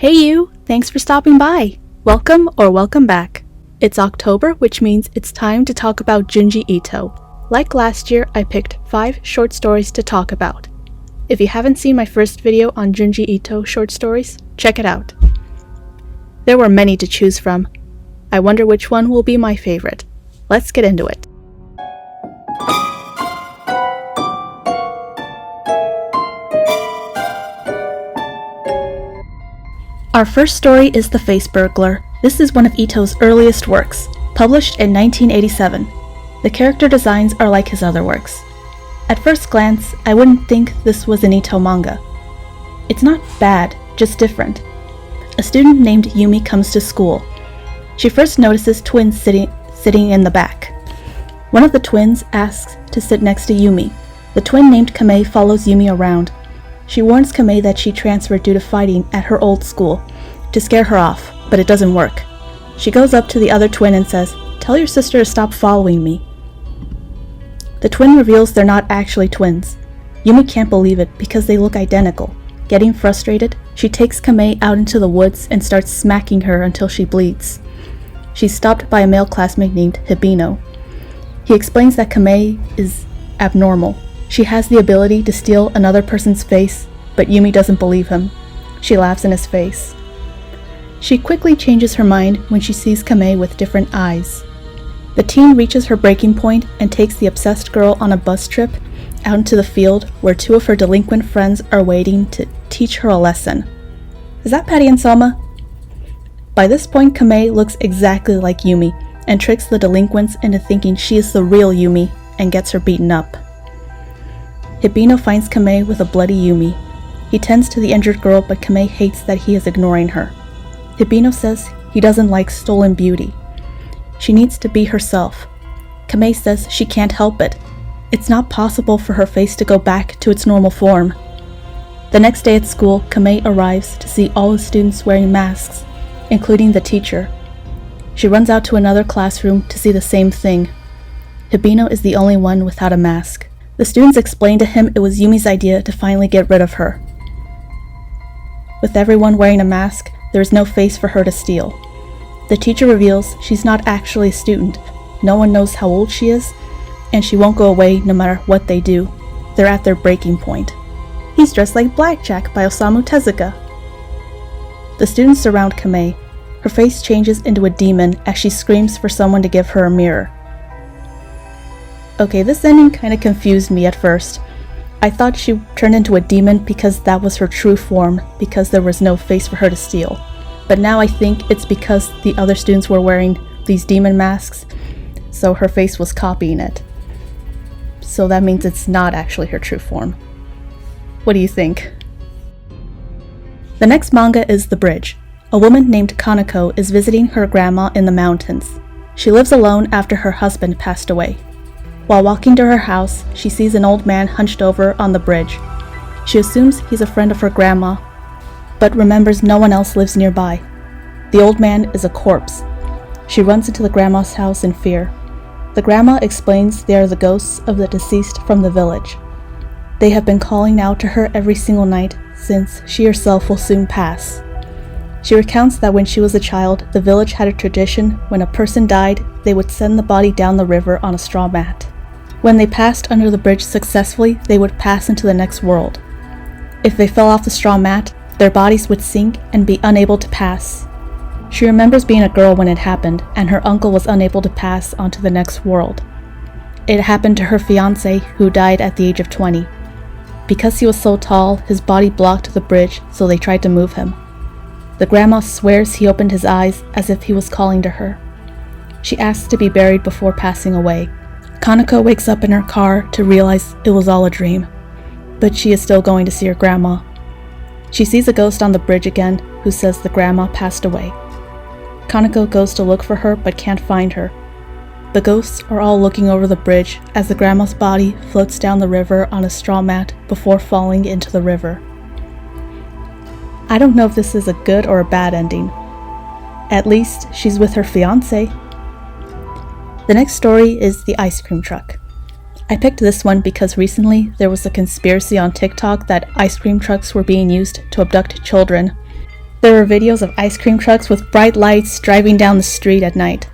Hey you! Thanks for stopping by! Welcome or welcome back. It's October, which means it's time to talk about Junji Ito. Like last year, I picked 5 short stories to talk about. If you haven't seen my first video on Junji Ito short stories, check it out. There were many to choose from. I wonder which one will be my favorite. Let's get into it. Our first story is The Face Burglar. This is one of Ito's earliest works, published in 1987. The character designs are like his other works. At first glance, I wouldn't think this was an Ito manga. It's not bad, just different. A student named Yumi comes to school. She first notices twins sitting in the back. One of the twins asks to sit next to Yumi. The twin named Kamei follows Yumi around. She warns Kamei that she transferred due to fighting at her old school, to scare her off, but it doesn't work. She goes up to the other twin and says, "Tell your sister to stop following me." The twin reveals they're not actually twins. Yumi can't believe it because they look identical. Getting frustrated, she takes Kamei out into the woods and starts smacking her until she bleeds. She's stopped by a male classmate named Hibino. He explains that Kamei is abnormal. She has the ability to steal another person's face, but Yumi doesn't believe him. She laughs in his face. She quickly changes her mind when she sees Kamei with different eyes. The teen reaches her breaking point and takes the obsessed girl on a bus trip out into the field where 2 of her delinquent friends are waiting to teach her a lesson. Is that Patty and Selma? By this point, Kamei looks exactly like Yumi and tricks the delinquents into thinking she is the real Yumi and gets her beaten up. Hibino finds Kamei with a bloody Yumi. He tends to the injured girl, but Kamei hates that he is ignoring her. Hibino says he doesn't like stolen beauty. She needs to be herself. Kamei says she can't help it. It's not possible for her face to go back to its normal form. The next day at school, Kamei arrives to see all the students wearing masks, including the teacher. She runs out to another classroom to see the same thing. Hibino is the only one without a mask. The students explain to him it was Yumi's idea to finally get rid of her. With everyone wearing a mask, there is no face for her to steal. The teacher reveals she's not actually a student. No one knows how old she is, and she won't go away no matter what they do. They're at their breaking point. He's dressed like Blackjack by Osamu Tezuka. The students surround Kamei. Her face changes into a demon as she screams for someone to give her a mirror. Okay, this ending kinda confused me at first. I thought she turned into a demon because that was her true form, because there was no face for her to steal. But now I think it's because the other students were wearing these demon masks, so her face was copying it. So that means it's not actually her true form. What do you think? The next manga is The Bridge. A woman named Kaneko is visiting her grandma in the mountains. She lives alone after her husband passed away. While walking to her house, she sees an old man hunched over on the bridge. She assumes he's a friend of her grandma, but remembers no one else lives nearby. The old man is a corpse. She runs into the grandma's house in fear. The grandma explains they are the ghosts of the deceased from the village. They have been calling out to her every single night since she herself will soon pass. She recounts that when she was a child, the village had a tradition when a person died, they would send the body down the river on a straw mat. When they passed under the bridge successfully, they would pass into the next world. If they fell off the straw mat, their bodies would sink and be unable to pass. She remembers being a girl when it happened, and her uncle was unable to pass onto the next world. It happened to her fiancé, who died at the age of 20. Because he was so tall, his body blocked the bridge, so they tried to move him. The grandma swears he opened his eyes as if he was calling to her. She asks to be buried before passing away. Kaneko wakes up in her car to realize it was all a dream, but she is still going to see her grandma. She sees a ghost on the bridge again who says the grandma passed away. Kaneko goes to look for her but can't find her. The ghosts are all looking over the bridge as the grandma's body floats down the river on a straw mat before falling into the river. I don't know if this is a good or a bad ending. At least she's with her fiancé. The next story is The Ice Cream Truck. I picked this one because recently there was a conspiracy on TikTok that ice cream trucks were being used to abduct children. There are videos of ice cream trucks with bright lights driving down the street at night.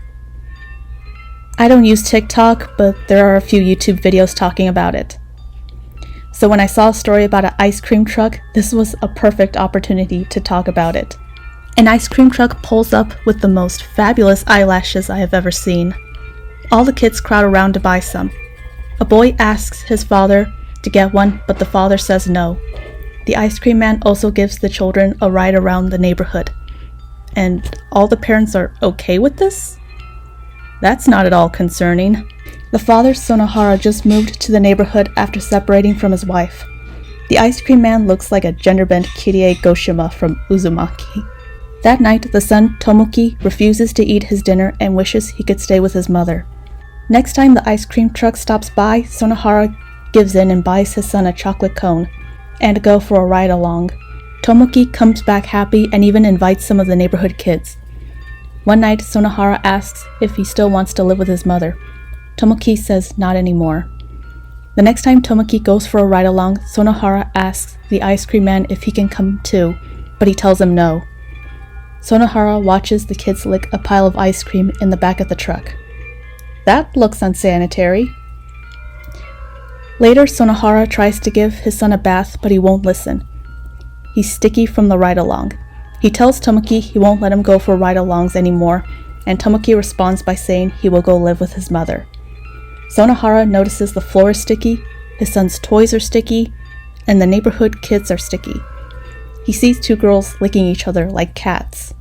I don't use TikTok, but there are a few YouTube videos talking about it. So when I saw a story about an ice cream truck, this was a perfect opportunity to talk about it. An ice cream truck pulls up with the most fabulous eyelashes I have ever seen. All the kids crowd around to buy some. A boy asks his father to get one, but the father says no. The ice cream man also gives the children a ride around the neighborhood. And all the parents are okay with this? That's not at all concerning. The father, Sonohara, just moved to the neighborhood after separating from his wife. The ice cream man looks like a gender-bent Kirie Goshima from Uzumaki. That night, the son, Tomoki, refuses to eat his dinner and wishes he could stay with his mother. Next time the ice cream truck stops by, Sonohara gives in and buys his son a chocolate cone and go for a ride along. Tomoki comes back happy and even invites some of the neighborhood kids. One night, Sonohara asks if he still wants to live with his mother. Tomoki says not anymore. The next time Tomoki goes for a ride along, Sonohara asks the ice cream man if he can come too, but he tells him no. Sonohara watches the kids lick a pile of ice cream in the back of the truck. That looks unsanitary. Later, Sonohara tries to give his son a bath, but he won't listen. He's sticky from the ride-along. He tells Tomoki he won't let him go for ride-alongs anymore, and Tomoki responds by saying he will go live with his mother. Sonohara notices the floor is sticky, his son's toys are sticky, and the neighborhood kids are sticky. He sees two girls licking each other like cats.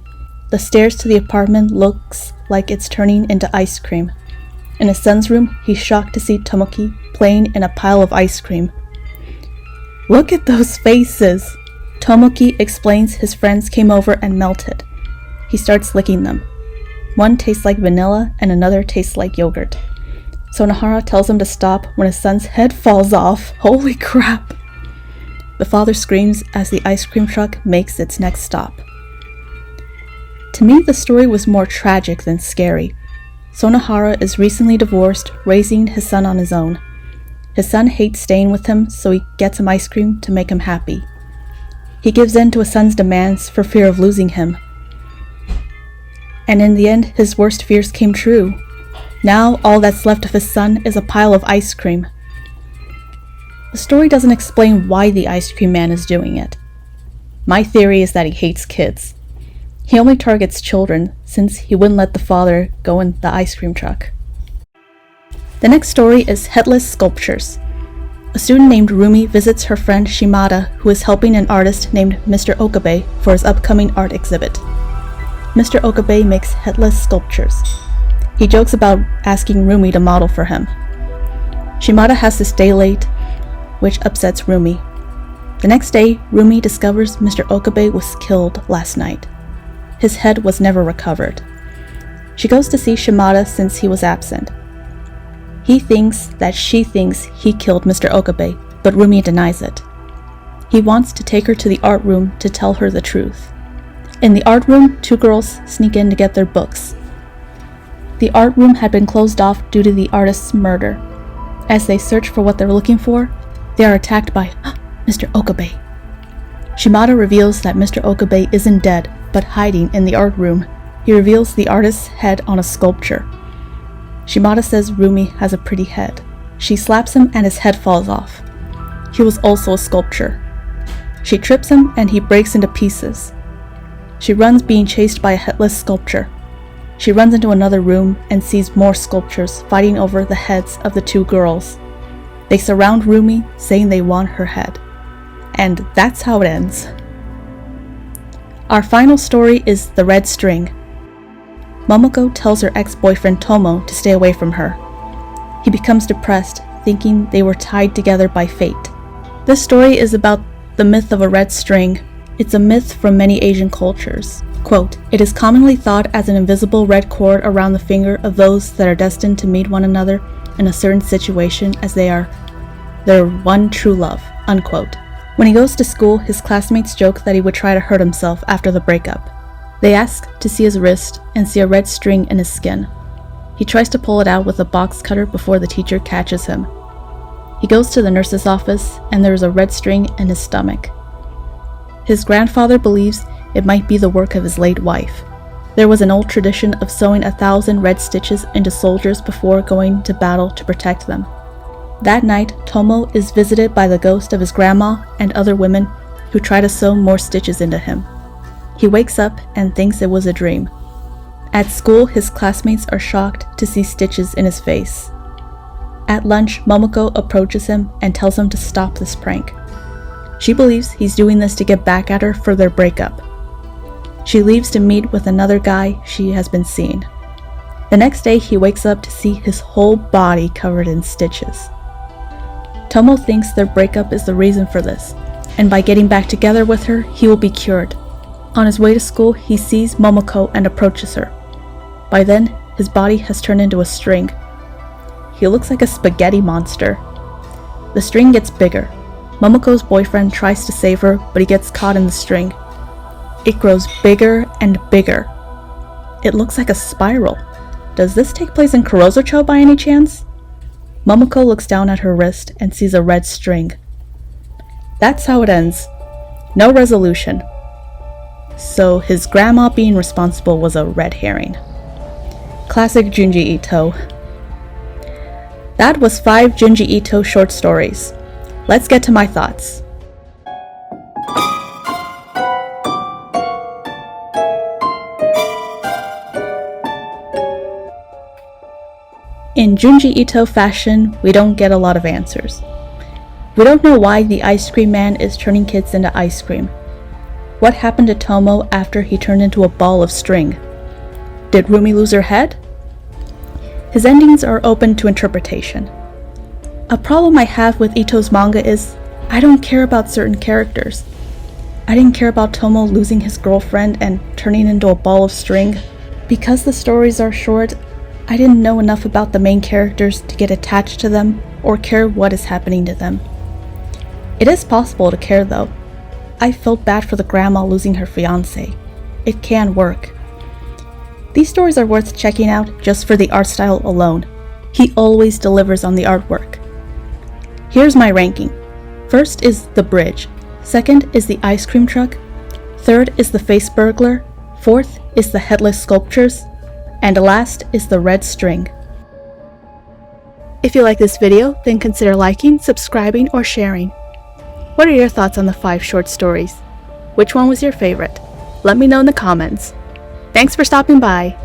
The stairs to the apartment looks like it's turning into ice cream. In his son's room, he's shocked to see Tomoki playing in a pile of ice cream. Look at those faces! Tomoki explains his friends came over and melted. He starts licking them. One tastes like vanilla and another tastes like yogurt. Sonohara tells him to stop when his son's head falls off. Holy crap! The father screams as the ice cream truck makes its next stop. To me, the story was more tragic than scary. Sonohara is recently divorced, raising his son on his own. His son hates staying with him, so he gets him ice cream to make him happy. He gives in to his son's demands for fear of losing him. And in the end, his worst fears came true. Now, all that's left of his son is a pile of ice cream. The story doesn't explain why the ice cream man is doing it. My theory is that he hates kids. He only targets children, since he wouldn't let the father go in the ice cream truck. The next story is Headless Sculptures. A student named Rumi visits her friend Shimada, who is helping an artist named Mr. Okabe for his upcoming art exhibit. Mr. Okabe makes headless sculptures. He jokes about asking Rumi to model for him. Shimada has to stay late, which upsets Rumi. The next day, Rumi discovers Mr. Okabe was killed last night. His head was never recovered. She goes to see Shimada since he was absent. He thinks that she thinks he killed Mr. Okabe, but Rumi denies it. He wants to take her to the art room to tell her the truth. In the art room, two girls sneak in to get their books. The art room had been closed off due to the artist's murder. As they search for what they're looking for, they are attacked by Mr. Okabe. Shimada reveals that Mr. Okabe isn't dead, but hiding in the art room. He reveals the artist's head on a sculpture. Shimada says Rumi has a pretty head. She slaps him and his head falls off. He was also a sculpture. She trips him and he breaks into pieces. She runs being chased by a headless sculpture. She runs into another room and sees more sculptures fighting over the heads of the two girls. They surround Rumi, saying they want her head. And that's how it ends. Our final story is The Red String. Momoko tells her ex-boyfriend Tomo to stay away from her. He becomes depressed, thinking they were tied together by fate. This story is about the myth of a red string. It's a myth from many Asian cultures. Quote, "It is commonly thought as an invisible red cord around the finger of those that are destined to meet one another in a certain situation as they are their one true love." Unquote. When he goes to school, his classmates joke that he would try to hurt himself after the breakup. They ask to see his wrist and see a red string in his skin. He tries to pull it out with a box cutter before the teacher catches him. He goes to the nurse's office and there is a red string in his stomach. His grandfather believes it might be the work of his late wife. There was an old tradition of sewing 1,000 red stitches into soldiers before going to battle to protect them. That night, Tomo is visited by the ghost of his grandma and other women who try to sew more stitches into him. He wakes up and thinks it was a dream. At school, his classmates are shocked to see stitches in his face. At lunch, Momoko approaches him and tells him to stop this prank. She believes he's doing this to get back at her for their breakup. She leaves to meet with another guy she has been seeing. The next day, he wakes up to see his whole body covered in stitches. Tomo thinks their breakup is the reason for this, and by getting back together with her, he will be cured. On his way to school, he sees Momoko and approaches her. By then, his body has turned into a string. He looks like a spaghetti monster. The string gets bigger. Momoko's boyfriend tries to save her, but he gets caught in the string. It grows bigger and bigger. It looks like a spiral. Does this take place in Kurozocho by any chance? Momoko looks down at her wrist and sees a red string. That's how it ends. No resolution. So his grandma being responsible was a red herring. Classic Junji Ito. That was 5 Junji Ito short stories. Let's get to my thoughts. In Junji Ito fashion, we don't get a lot of answers. We don't know why the ice cream man is turning kids into ice cream. What happened to Tomo after he turned into a ball of string? Did Rumi lose her head? His endings are open to interpretation. A problem I have with Ito's manga is I don't care about certain characters. I didn't care about Tomo losing his girlfriend and turning into a ball of string. Because the stories are short, I didn't know enough about the main characters to get attached to them or care what is happening to them. It is possible to care though. I felt bad for the grandma losing her fiancé. It can work. These stories are worth checking out just for the art style alone. He always delivers on the artwork. Here's my ranking. First is the bridge. Second is the ice cream truck. Third is the face burglar. Fourth is the headless sculptures. And last is the red string. If you like this video, then consider liking, subscribing, or sharing. What are your thoughts on the 5 short stories? Which one was your favorite? Let me know in the comments. Thanks for stopping by.